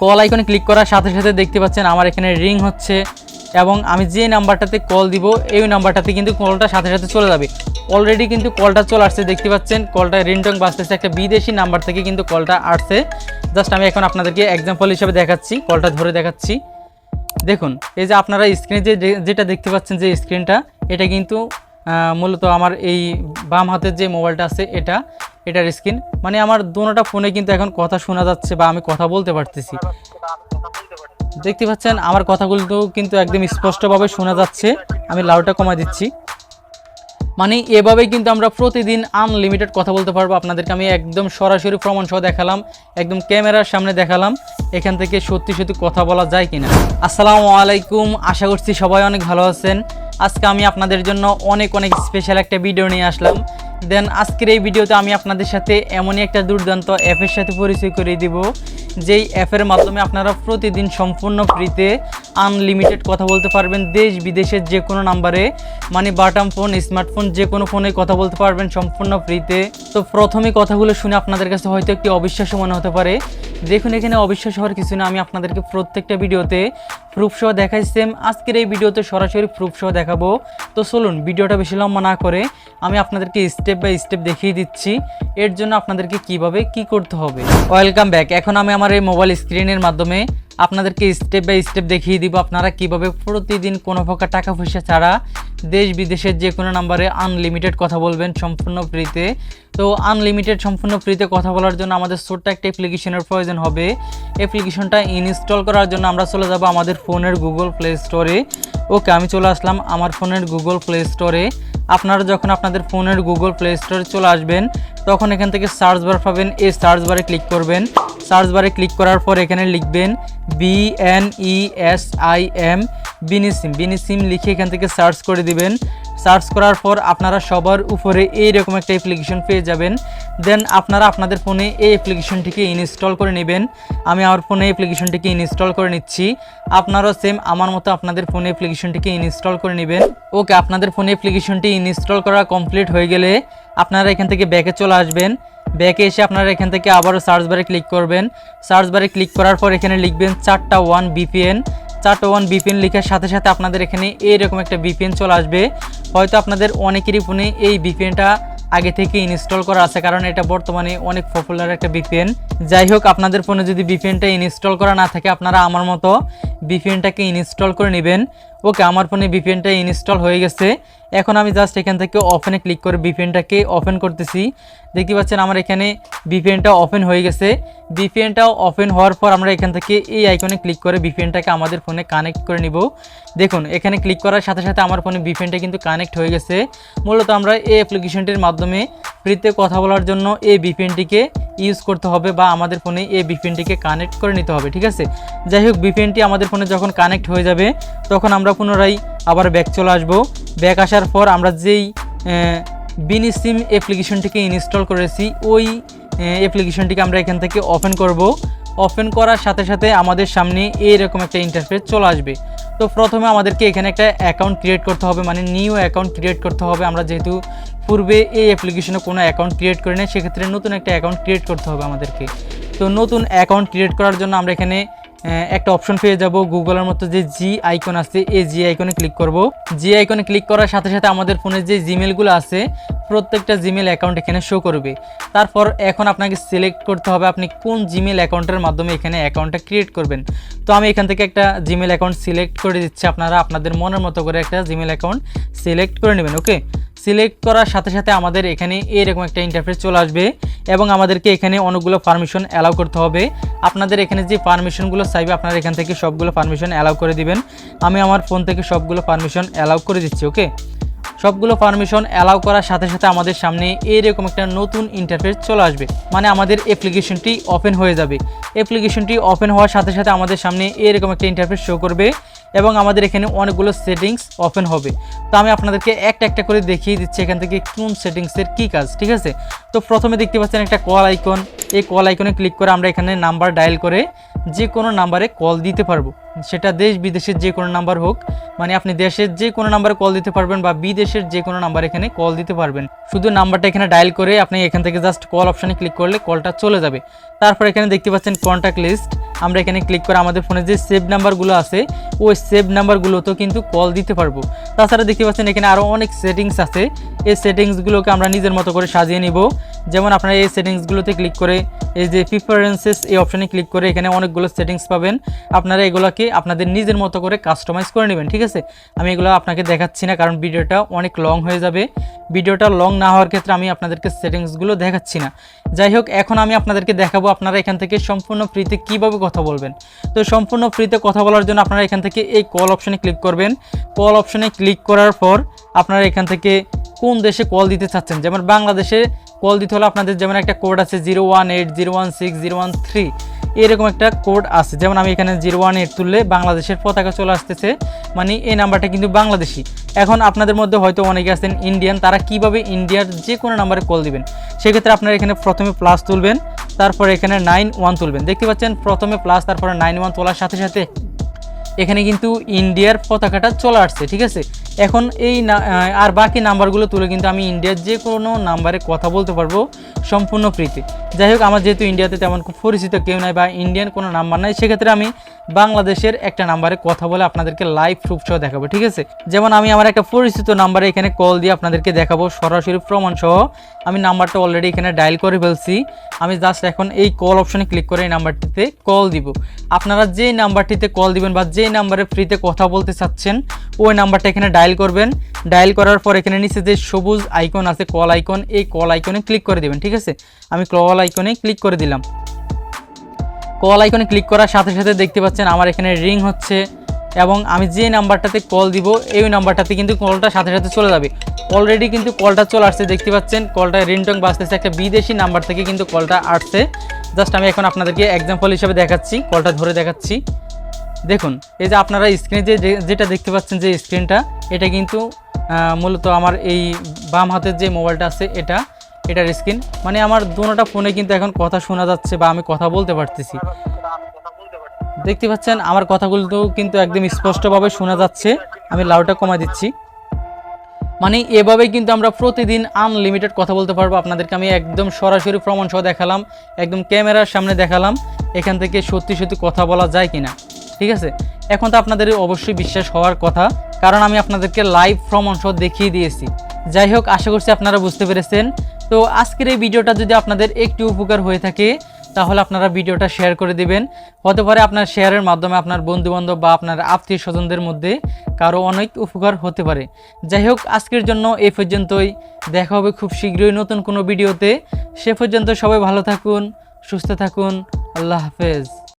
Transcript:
Call আইকনে click করার সাথে সাথে দেখতে পাচ্ছেন আমার এখানে রিং হচ্ছে এবং আমি যে নাম্বারটাতে কল দিব এই নাম্বারটাতে কিন্তু কলটা সাথে সাথে চলে যাবে। অলরেডি কিন্তু কলটা চলে আসছে, দেখতে পাচ্ছেন কলটা রিংটং বাজতেছে, একটা বিদেশি নাম্বার থেকে কিন্তু কলটা আসছে। জাস্ট আমি এখন আপনাদেরকে এক্সাম্পল হিসেবে দেখাচ্ছি, কলটা ধরে দেখাচ্ছি। দেখুন এই যে আপনারা স্ক্রিনে যেটা দেখতে পাচ্ছেন যে স্ক্রিনটা, এটা কিন্তু মূলত আমার এই বাম হাতের যে মোবাইলটা আছে এটার স্ক্রিন। মানে আমার দুটোটা ফোনে কিন্তু এখন কথা শোনা যাচ্ছে বা আমি কথা বলতে পারতেছি। দেখতে পাচ্ছেন আমার কথাগুলো কিন্তু একদম স্পষ্টভাবে শোনা যাচ্ছে। আমি লাউডটা কমাই দিচ্ছি। মানে এভাবেই কিন্তু আমরা প্রতিদিন আনলিমিটেড কথা বলতে পারবো। আপনাদেরকে আমি একদম সরাসরি প্রমাণ সহ দেখালাম, একদম ক্যামেরার সামনে দেখালাম এখান থেকে সত্যি সত্যি কথা বলা যায় কিনা। আসসালামু আলাইকুম, আশা করছি সবাই অনেক ভালো আছেন। আজকে আমি আপনাদের জন্য অনেক স্পেশাল একটা ভিডিও নিয়ে আসলাম। দেন আজকের এই ভিডিওতে আমি আপনাদের সাথে এমনই একটা দুর্দান্ত অ্যাপের সাথে পরিচয় করিয়ে দিব, যেই অ্যাপের মাধ্যমে আপনারা প্রতিদিন সম্পূর্ণ ফ্রিতে আনলিমিটেড কথা বলতে পারবেন দেশ বিদেশের যে কোনো নাম্বারে। মানে বাটন ফোন, স্মার্টফোন, যে কোনো ফোনে কথা বলতে পারবেন সম্পূর্ণ ফ্রিতে। তো প্রথমে কথাগুলো শুনে আপনাদের কাছে হয়তো একটি অবিশ্বাস্য মনে হতে পারে। দেখুন এখানে অবিশ্বাস হওয়ার কিছু না, আমি আপনাদেরকে প্রত্যেকটা ভিডিওতে প্রুফ সহ দেখাই। সেম আজকের এই ভিডিওতে সরাসরি প্রুফ সহ দেখাবো। তো চলুন ভিডিওটা বেশি লম্বা না করে আমি আপনাদেরকে স্টেপ বাই স্টেপ দেখিয়ে দিচ্ছি এর জন্য আপনাদেরকে কিভাবে কি করতে হবে। Welcome back. এখন আমি আমার এই মোবাইল স্ক্রিনের মাধ্যমে আপনাদেরকে স্টেপ বাই স্টেপ দেখিয়ে দিব আপনারা কিভাবে প্রতিদিন কোনো প্রকার টাকা পয়সা ছাড়া দেশ বিদেশের যে কোনো নাম্বারে আনলিমিটেড কথা বলবেন সম্পূর্ণ ফ্রিতে। তো আনলিমিটেড সম্পূর্ণ ফ্রিতে কথা বলার জন্য আমাদের ছোট্ট একটা অ্যাপ্লিকেশনের প্রয়োজন হবে। অ্যাপ্লিকেশনটা ইনস্টল করার জন্য আমরা চলে যাব আমাদের ফোনের গুগল প্লে স্টোরে। ওকে, আমি চলে আসলাম আমার ফোনের গুগল প্লে স্টোরে। আপনারা যখন আপনাদের ফোনের গুগল প্লে স্টোরে চলে আসবেন তখন এখান থেকে সার্চ বার পাবেন। এই সার্চ বারে ক্লিক করবেন। সার্চ বারে ক্লিক করার পর এখানে লিখবেন BNESIM বিনিসিম লিখে এখান থেকে সার্চ করে দিবেন। সার্চ করার পর আপনারা সবার উপরে এইরকম একটা অ্যাপ্লিকেশন পেয়ে যাবেন। দেন আপনারা আপনাদের ফোনে এই অ্যাপ্লিকেশনটিকে ইনস্টল করে নেবেন। আমি আমার ফোনে অ্যাপ্লিকেশনটিকে ইনস্টল করে নিচ্ছি। আপনারাও সেম আমার মতো আপনাদের ফোনে অ্যাপ্লিকেশনটিকে ইনস্টল করে নেবেন। ওকে, আপনাদের ফোনে অ্যাপ্লিকেশনটি ইনস্টল করা কমপ্লিট হয়ে গেলে আপনারা এখান থেকে ব্যাকে চলে আসবেন। ব্যাকে এসে আপনারা এখান থেকে আবারও সার্চ বারে ক্লিক করবেন। সার্চ বারে ক্লিক করার পর এখানে লিখবেন 4টা 1 VPN। 4টা 1 VPN লেখার সাথে সাথে আপনাদের এখানে এইরকম একটা VPN চলে আসবে। হয়তো আপনাদের অনেকেরই ফোনে এই VPNটা আগে থেকে ইনস্টল করা আছে, কারণ এটা বর্তমানে অনেক পপুলার একটা VPN। যাই হোক, আপনাদের ফোনে যদি VPNটা ইনস্টল করা না থাকে আপনারা আমার মতো VPNটাকে ইনস্টল করে নেবেন। ওকে, আমার ফোনে VPNটা ইনস্টল হয়ে গেছে। এখন আমি জাস্ট এখান থেকে ওপেনে ক্লিক করে VPNটাকে ওপেন করতেছি। দেখতে পাচ্ছেন আমার এখানে VPNটা ওপেন হয়ে গেছে। VPNটাও ওপেন হওয়ার পর আমরা এখান থেকে এই আইকনে ক্লিক করে VPNটাকে আমাদের ফোনে কানেক্ট করে নিব। দেখুন এখানে ক্লিক করার সাথে সাথে আমার ফোনে VPNটা কিন্তু কানেক্ট হয়ে গেছে। মূলত আমরা এই অ্যাপ্লিকেশনটির মাধ্যমে ফ্রিতে কথা বলার জন্য এই VPNটিকে ইউজ করতে হবে বা আমাদের ফোনে এই VPNটিকে কানেক্ট করে নিতে হবে, ঠিক আছে। যাই হোক, VPNটি আমাদের ফোনে যখন কানেক্ট হয়ে যাবে তখন আমরা পুনরায় আবার ব্যাক চলে আসব। ব্যাক আসার পর আমরা যেই বিনিসিম অ্যাপ্লিকেশনটিকে ইনস্টল করেছি ওই অ্যাপ্লিকেশনটিকে আমরা এখান থেকে ওপেন করব। ওপেন করার সাথে সাথে আমাদের সামনে এইরকম একটা ইন্টারফেস চলে আসবে। তো প্রথমে আমাদেরকে এখানে একটা অ্যাকাউন্ট ক্রিয়েট করতে হবে, মানে নিউ অ্যাকাউন্ট ক্রিয়েট করতে হবে। আমরা যেহেতু পূর্বে এই অ্যাপ্লিকেশনে কোনো অ্যাকাউন্ট ক্রিয়েট করি না, সেক্ষেত্রে নতুন একটা অ্যাকাউন্ট ক্রিয়েট করতে হবে আমাদেরকে। তো নতুন অ্যাকাউন্ট ক্রিয়েট করার জন্য আমরা এখানে একটা অপশন পেয়ে যাব। গুগলের মতো যে জি আইকন আছে এই জি আইকনে ক্লিক করব। জি আইকনে ক্লিক করার সাথে সাথে আমাদের ফোনে যে জিমেলগুলো আছে প্রত্যেকটা জিমেল অ্যাকাউন্ট এখানে শো করবে। তারপর এখন আপনাকে সিলেক্ট করতে হবে আপনি কোন জিমেল অ্যাকাউন্টের মাধ্যমে এখানে অ্যাকাউন্টটা ক্রিয়েট করবেন। তো আমি এখান থেকে একটা জিমেল অ্যাকাউন্ট সিলেক্ট করে দিচ্ছি। আপনারা আপনাদের মনের মতো করে একটা জিমেল অ্যাকাউন্ট সিলেক্ট করে নেবেন। ওকে, সিলেক্ট করার সাথে সাথে আমাদের এখানে এরকম একটা ইন্টারফেস চলে আসবে এবং আমাদেরকে এখানে অনেকগুলো পারমিশন অ্যালাউ করতে হবে। আপনাদের এখানে যে পারমিশনগুলো চাইবে আপনারা এখান থেকে সবগুলো পারমিশন অ্যালাউ করে দিবেন। আমি আমার ফোন থেকে সবগুলো পারমিশন অ্যালাউ করে দিচ্ছি। ওকে, সবগুলো পারমিশন অ্যালাউ করার সাথে সাথে আমাদের সামনে এইরকম একটা নতুন ইন্টারফেস চলে আসবে, মানে আমাদের অ্যাপ্লিকেশনটি ওপেন হয়ে যাবে। অ্যাপ্লিকেশনটি ওপেন হওয়ার সাথে সাথে আমাদের সামনে এইরকম একটা ইন্টারফেস শো করবে এবং আমাদের এখানে অনেকগুলো সেটিংস ওপেন হবে। তো আমি আপনাদেরকে একটা একটা করে দেখিয়ে দিচ্ছি এখান থেকে কোন সেটিংসের কী কাজ, ঠিক আছে। তো প্রথমে দেখতে পাচ্ছেন একটা কল আইকন। এই কল আইকনে ক্লিক করে আমরা এখানে নাম্বার ডায়াল করে যে কোনো নাম্বারে কল দিতে পারবো। সেটা দেশ বিদেশের যে কোনো নাম্বার হোক, মানে আপনি দেশের যে কোনো নাম্বারে কল দিতে পারবেন বা বিদেশের যে কোনো নাম্বার এখানে কল দিতে পারবেন। শুধু নাম্বারটা এখানে ডায়াল করে আপনি এখান থেকে জাস্ট কল অপশানে ক্লিক করলে কলটা চলে যাবে। তারপর এখানে দেখতে পাচ্ছেন কন্ট্যাক্ট লিস্ট, আমরা এখানে ক্লিক করে আমাদের ফোনে যে সেভ নাম্বারগুলো আছে ওই সেভ নাম্বারগুলোতেও কিন্তু কল দিতে পারবো। তাছাড়া দেখতে পাচ্ছেন এখানে আরও অনেক সেটিংস আছে, এই সেটিংসগুলোকে আমরা নিজের মতো করে সাজিয়ে নিব। যেমন আপনারা এই সেটিংসগুলোতে ক্লিক করে এই যে প্রিফারেন্সেস এই অপশানে ক্লিক করে এখানে অনেকগুলো সেটিংস পাবেন, আপনারা এগুলোকে আপনাদের নিজের মতো করে কাস্টমাইজ করে নেবেন। ঠিক আছে, আমি এগুলো আপনাকে দেখাচ্ছি না কারণ ভিডিওটা অনেক লং হয়ে যাবে। ভিডিওটা লং না হওয়ার ক্ষেত্রে আমি আপনাদেরকে সেটিংসগুলো দেখাচ্ছি না। যাই হোক, এখন আমি আপনাদেরকে দেখাবো আপনারা এখান থেকে সম্পূর্ণ ফ্রিতে কীভাবে কথা বলবেন। তো সম্পূর্ণ ফ্রিতে কথা বলার জন্য আপনারা এখান থেকে এই কল অপশানে ক্লিক করবেন। কল অপশানে ক্লিক করার পর আপনারা এখান থেকে কোন দেশে কল দিতে চাচ্ছেন, যেমন বাংলাদেশে কল দিতে হলে আপনাদের যেমন একটা কোড আছে 0180160130 এরকম একটা কোড আছে। যেমন আমি এখানে 018 তুললে বাংলাদেশের পতাকা চলে আসতেছে, মানে এই নাম্বারটা কিন্তু বাংলাদেশি। এখন আপনাদের মধ্যে হয়তো অনেকে আছেন ইন্ডিয়ান, তারা কিভাবে ইন্ডিয়ার যে কোনো নাম্বারে কল দিবেন, সেক্ষেত্রে আপনারা এখানে প্রথমে প্লাস তুলবেন, তারপরে এখানে 91 তুলবেন। দেখতে পাচ্ছেন প্রথমে প্লাস তারপরে 91 তোলার সাথে সাথে এখানে কিন্তু ইন্ডিয়ার পতাকাটা চলে আসছে। ঠিক আছে, এখন এই আর বাকি নাম্বারগুলো তুলে কিন্তু আমি ইন্ডিয়ার যে কোনো নাম্বারে কথা বলতে পারবো সম্পূর্ণ ফ্রিতে। যাই হোক, আমার যেহেতু ইন্ডিয়াতে তেমন খুব পরিচিত কেউ নাই বা ইন্ডিয়ান কোনো নাম্বার নাই, সেক্ষেত্রে আমি বাংলাদেশের একটা নাম্বারে কথা বলে আপনাদেরকে লাইভ প্রুফ সহ দেখাবো। ঠিক আছে, যেমন আমি আমার একটা পরিচিত নাম্বারে এখানে কল দিয়ে আপনাদেরকে দেখাবো সরাসরি প্রমাণ সহ। আমি নাম্বারটা অলরেডি এখানে ডায়াল করে ফেলছি, আমি জাস্ট এখন এই কল অপশানে ক্লিক করে এই নাম্বারটিতে কল দিব। আপনারা যেই নাম্বারটিতে কল দিবেন বা যেই নাম্বারে ফ্রিতে কথা বলতে চাচ্ছেন ওই নাম্বারটা এখানে ডায়াল করবেন। ডায়াল করার পর এখানে নিচে যে সবুজ আইকন আছে কল আইকন, এই কল আইকনে ক্লিক করে দিবেন। ঠিক আছে, আমি কল আইকনে ক্লিক করে দিলাম। কল আইকনে ক্লিক করার সাথে সাথে দেখতে পাচ্ছেন আমার এখানে রিং হচ্ছে এবং আমি যে নাম্বারটাতে কল দিব এই নাম্বারটাতে কিন্তু কলটা সাথে সাথে চলে যাবে। অলরেডি কিন্তু কলটা চলে আসছে, দেখতে পাচ্ছেন কলটা রিংটং বাজতেছে, একটা বিদেশি নাম্বার থেকে কিন্তু কলটা আসছে। জাস্ট আমি এখন আপনাদেরকে এক্সাম্পল হিসেবে দেখাচ্ছি, কলটা ধরে দেখাচ্ছি। দেখুন, এই যে আপনারা স্ক্রিনে যেটা দেখতে পাচ্ছেন যে স্ক্রিনটা, এটা কিন্তু মূলত আমার এই বাম হাতের যে মোবাইলটা আছে এটার স্ক্রিন, মানে আমার দুটোটা ফোনে কিন্তু এখন কথা শোনা যাচ্ছে বা আমি কথা বলতে পারতেছি। দেখতে পাচ্ছেন আমার কথাগুলো কিন্তু একদম স্পষ্টভাবে শোনা যাচ্ছে। আমি লাউডটা কমাই দিচ্ছি। মানে এভাবেই কিন্তু আমরা প্রতিদিন আনলিমিটেড কথা বলতে পারবো। আপনাদেরকে আমি একদম সরাসরি প্রমাণ সহ দেখালাম, একদম ক্যামেরার সামনে দেখালাম এখান থেকে সত্যি সত্যি কথা বলা যায় কিনা। ঠিক আছে, এখন তো আপনাদের অবশ্যই বিশ্বাস হওয়ার কথা, কারণ আমি আপনাদেরকে লাইভ প্রমাণ সহ দেখিয়ে দিয়েছি। যাই হোক, আশা করছি আপনারা বুঝতে পেরেছেন। তো আজকের এই ভিডিওটা যদি আপনাদের একটু উপকার হয়ে থাকে তাহলে আপনারা ভিডিওটা শেয়ার করে দিবেন। হতে পারে আপনার শেয়ারের মাধ্যমে আপনার বন্ধুবান্ধব বা আপনার আত্মীয় স্বজনদের মধ্যে কারো অনেক উপকার হতে পারে। যাই হোক, আজকের জন্য এই পর্যন্তই, দেখা হবে খুব শীঘ্রই নতুন কোনো ভিডিওতে। সে পর্যন্ত সবাই ভালো থাকুন, সুস্থ থাকুন, আল্লাহ হাফেজ।